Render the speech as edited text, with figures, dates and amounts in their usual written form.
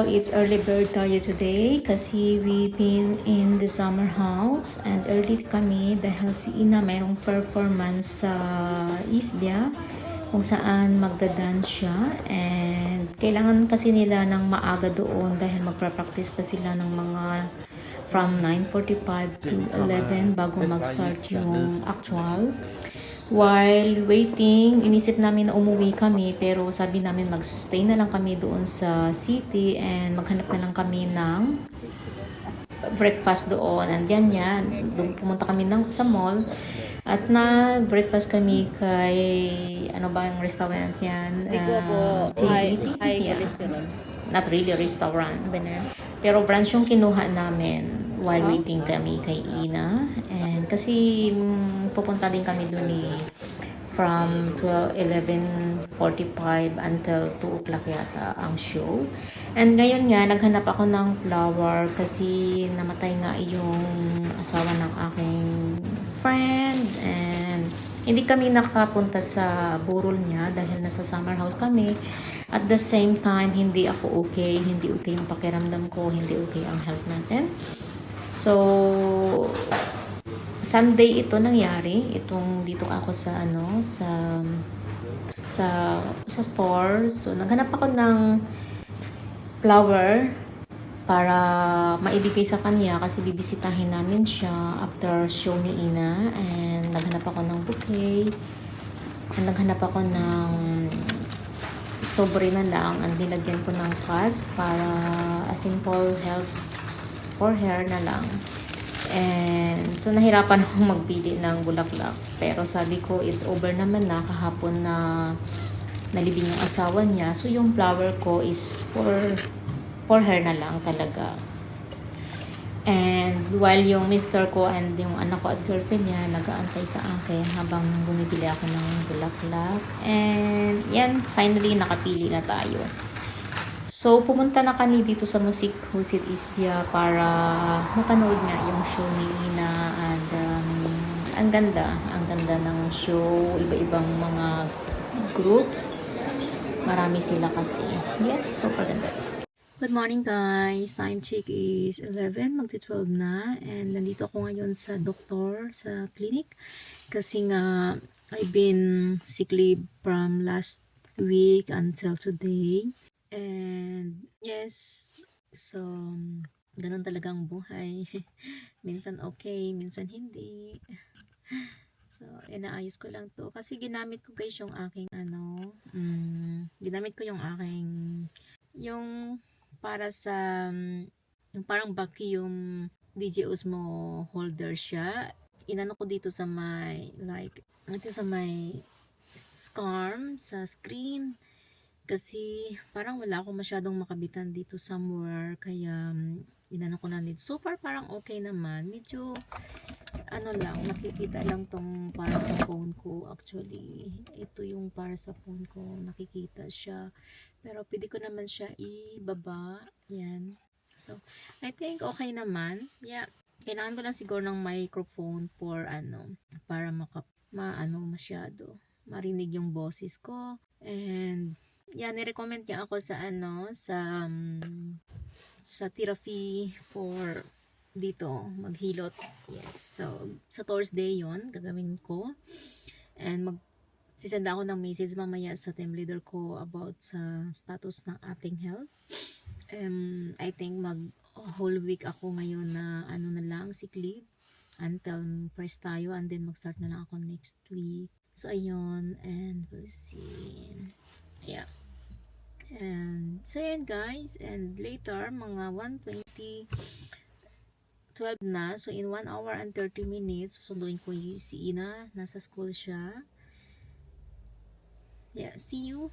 all, it's early bird tayo today kasi we've been in the summer house and early kami dahil si Ina mayroong performance sa Isbia kung saan magda-dance siya and kailangan kasi nila ng maaga doon dahil magpa-practice pa sila ng mga from 9:45 to 11 bago mag-start yung actual. While waiting, inisip namin na umuwi kami pero sabi namin magstay na lang kami doon sa city and maghanap na lang kami ng breakfast doon. And yan. Doon pumunta kami sa mall at nag-breakfast kami kay ano ba yung restaurant yan? Hindi ko po high cholesterol. Not really restaurant. Pero brunch yung kinuha namin while waiting kami kay Ina. And kasi pupunta din kami dun from 11:45 until 2 o'clock yata ang show. And ngayon nga, naghanap ako ng flower kasi namatay nga yung asawa ng aking friend. And hindi kami nakapunta sa burol niya dahil nasa summer house kami. At the same time, hindi ako okay. Hindi okay yung pakiramdam ko. Hindi okay ang health natin. So, Sunday ito nangyari. Itong dito ako sa sa store. So, naghanap ako ng flower para maibigay sa kanya kasi bibisitahin namin siya after show ni Ina. And naghanap ako ng bouquet. And naghanap ako ng sobre na lang and nilagyan ko ng fast para a simple help for hair na lang. And so nahirapan akong magpili ng bulaklak pero sabi ko it's over naman na kahapon na nalibing yung asawa niya, so yung flower ko is for her na lang talaga. And while yung mister ko and yung anak ko at girlfriend niya nag-aantay sa akin habang bumibili ako ng bulaklak. And yan, finally nakapili na tayo. So pumunta na kami dito sa Musik Husit Isbia para mapanood nga yung show ni Ina. And ang ganda ng show, iba-ibang mga groups, marami sila kasi. Yes, super ganda. Good morning guys, time check is 11, magti-12 na and nandito ako ngayon sa doktor sa clinic kasi nga I've been sick leave from last week until today. And yes, so ganun talagang buhay. Minsan okay, minsan hindi. So inaayos ko lang to kasi ginamit ko guys yung aking ginamit ko yung aking para sa yung parang vacuum DJ Osmo holder siya. Inano ko dito sa may scarm sa screen kasi parang wala akong masyadong makabitan dito somewhere kaya inano ko na dito. So far parang okay naman. Medyo lang, nakikita lang tong para sa phone ko. Actually, ito yung para sa phone ko. Nakikita siya. Pero pwede ko naman siya ibaba. Yan. So, I think okay naman. Yeah. Kailangan ko lang siguro ng microphone for para masyado marinig yung boses ko. And yan, ni-recommend niya ako sa therapy for dito maghilot. Yes, so sa Thursday yon gagawin ko and sisenda ako ng message mamaya sa team leader ko about sa status ng ating health. I think whole week ako ngayon na na lang sick leave until first tayo and then mag-start na lang ako next week. So ayun, and we'll see. Yeah. And so yan guys, and later mga 1:20 12 na. So, in 1 hour and 30 minutes, susunduin ko si Ina. Nasa school siya. Yeah, see you.